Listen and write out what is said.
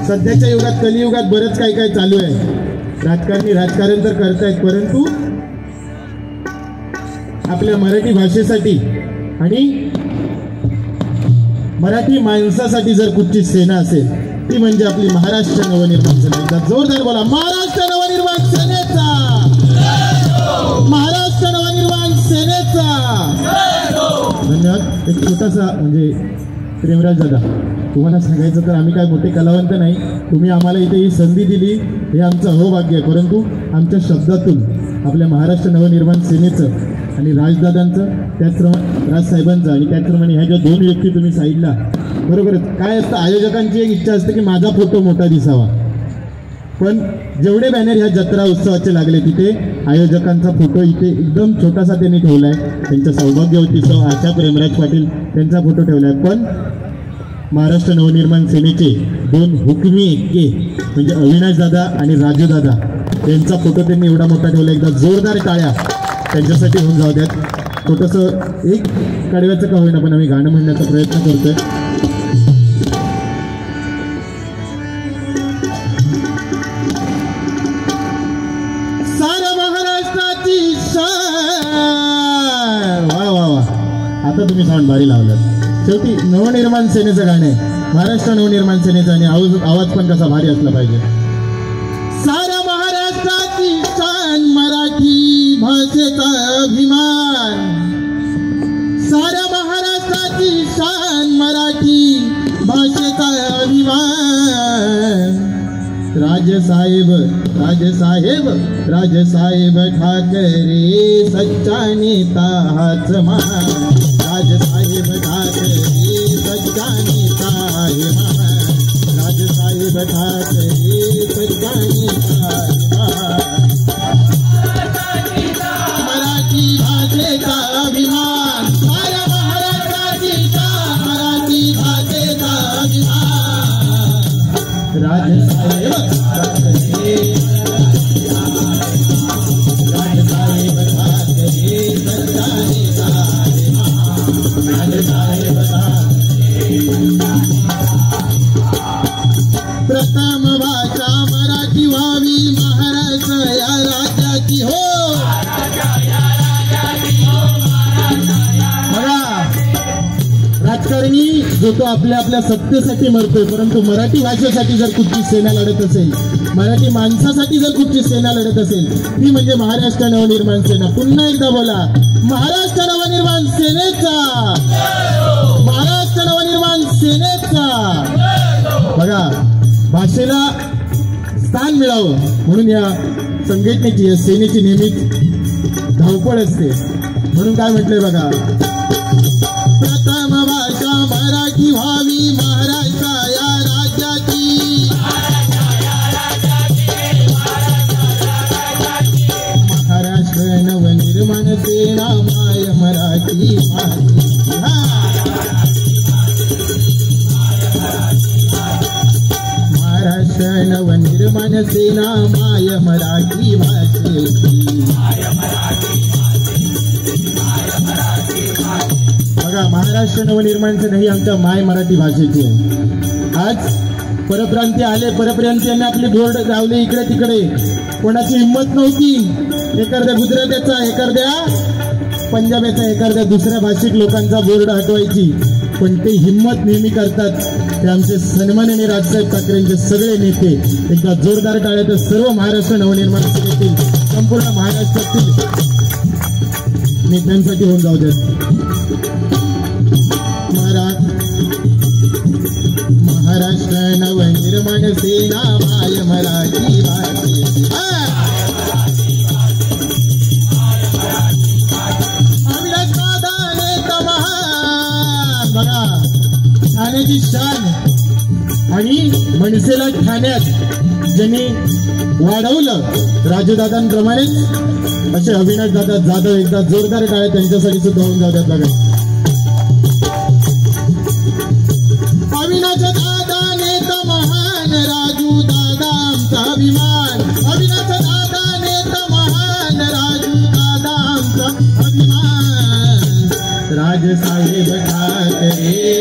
सध्याच्या युगात कलियुगात बरंच काही काही चालू आहे. राजकारणी राजकारण तर करतायत, परंतु आपल्या मराठी भाषेसाठी आणि मराठी माणसासाठी जर कुठची सेना असेल ती म्हणजे आपली महाराष्ट्र नवनिर्माण सेना. जोरदार बोला, महाराष्ट्र नवनिर्माण सेनेचा, महाराष्ट्र नवनिर्माण सेनेचा. धन्यवाद. एक छोटासा म्हणजे प्रेमराज दादा, तुम्हाला सांगायचं तर आम्ही काय मोठे कलावंत नाही, तुम्ही आम्हाला इथे ही संधी दिली हे आमचं अहोभाग्य आहे, परंतु आमच्या शब्दातून आपल्या महाराष्ट्र नवनिर्माण सेनेचं आणि राजदादांचं, त्याचप्रमाणे राजसाहेबांचं आणि त्याचप्रमाणे ह्या ज्या दोन व्यक्ती तुम्ही साईडला, बरोबरच काय असतं, आयोजकांची एक इच्छा असते की माझा फोटो मोठा दिसावा, पण जेवढे बॅनर ह्या जत्रा उत्सवाचे लागले तिथे आयोजकांचा फोटो इथे एकदम छोटासा त्यांनी ठेवला आहे. त्यांच्या सौभाग्यवती सौ आशा प्रेमराज पाटील त्यांचा फोटो ठेवला आहे. पण महाराष्ट्र नवनिर्माण सेनेचे दोन हुकमी एक्के म्हणजे अविनाश दादा आणि राजू दादा यांचा फोटो त्यांनी एवढा मोठा ठेवला. एकदा जोरदार टाळ्या त्यांच्यासाठी होऊन जाऊ द्यात. छोटंसं एक कडव्याचं का होईना पण आम्ही गाणं म्हणण्याचा प्रयत्न करतोय. सारा महाराष्ट्राची शान. वा वा वा, आता तुम्ही साऊंड भारी लावलात. शेवटी नवनिर्माण सेनेचं गाणं आहे, महाराष्ट्र नवनिर्माण सेनेचं, आणि आवाज पण कसा भारी असला पाहिजे. सारा महाराष्ट्राची शान, मराठी भाषेचा अभिमान. सारा महाराष्ट्राची शान, मराठी भाषेचा अभिमान. राजसाहेब राजसाहेब राजसाहेब ठाकरे सच्चा नेता हाच मान. राजसाहेब ठाकरे सच्चा नेता आहे मान. राजसाहेब ठाकरे सच्चा नेता आहे मान. मराठी भाषेचा अभिमान. साऱ्या महाराष्ट्राची शान, मराठी भाषेचा अभिमान. राजसाहेब ठाकरे, राजसाहेब ठाकरे सच्चा नेता आहे मान. राजसाहेब प्रथम भाषा मराठी व्हावी महाराष्ट्र या राज्याची हो. बघा, राजकारणी जो तो आपल्या आपल्या सत्तेसाठी मरतोय, परंतु मराठी भाषेसाठी जर कुठची सेना लढत असेल, मराठी माणसासाठी जर कुठची सेना लढत असेल ती म्हणजे महाराष्ट्र नवनिर्माण सेना. पुन्हा एकदा बोला, महाराष्ट्र नवनिर्माण सेनेचा, महाराष्ट्र नवनिर्माण सेनेचा. बघा, भाषेला स्थान मिळावं म्हणून या संघटनेची, या सेनेची नेहमीच धावपळ असते. म्हणून काय म्हटलंय बघा, प्रथम भाषा मराठी व्हावी महाराष्ट्र या राज्याची. महाराष्ट्र नवनिर्माण सेना माय मराठी भाषी. महाराष्ट्र नवनिर्माण सेना माय मराठी भाषेची. बघा, महाराष्ट्र नवनिर्माण सेना ही आमच्या माय मराठी भाषेची आहे. आज परप्रांतीय आले, परप्रांतीयांनी आपले बोर्ड लावले इकडे तिकडे, कोणाची हिंमत नव्हती एखाद्या गुजरात्याचा, एखाद्या पंजाबीचा, एखाद्या दुसऱ्या भाषिक लोकांचा बोर्ड हटवायची, पण ते हिंमत नेहमी करतात. ते आमचे सन्माननीय राजसाहेब ठाकरेंचे सगळे नेते. एकदा जोरदार टाळ्या तर सर्व महाराष्ट्र नवनिर्माण सेनेतील, संपूर्ण महाराष्ट्रातील नेत्यांसाठी होऊन जाऊ द्यात. महाराष्ट्र नवनिर्माण सेना माय मराठी भाषेची. बघा, ठाण्याची शान आणि मनसेला ठाण्यात ज्यांनी वाढवलं राजूदादांप्रमाणेच असे अविनाश दादा जाधव. एकदा जोरदार टाळ्या त्यांच्यासाठी सुद्धा होऊन जातात. बघा, अविनाश दादा नेता महान, राजू दादा आमचा अभिमान. अविनाश दादा नेता महान, राजू दादा आमचा अभिमान. राजसाहेब ठाकरे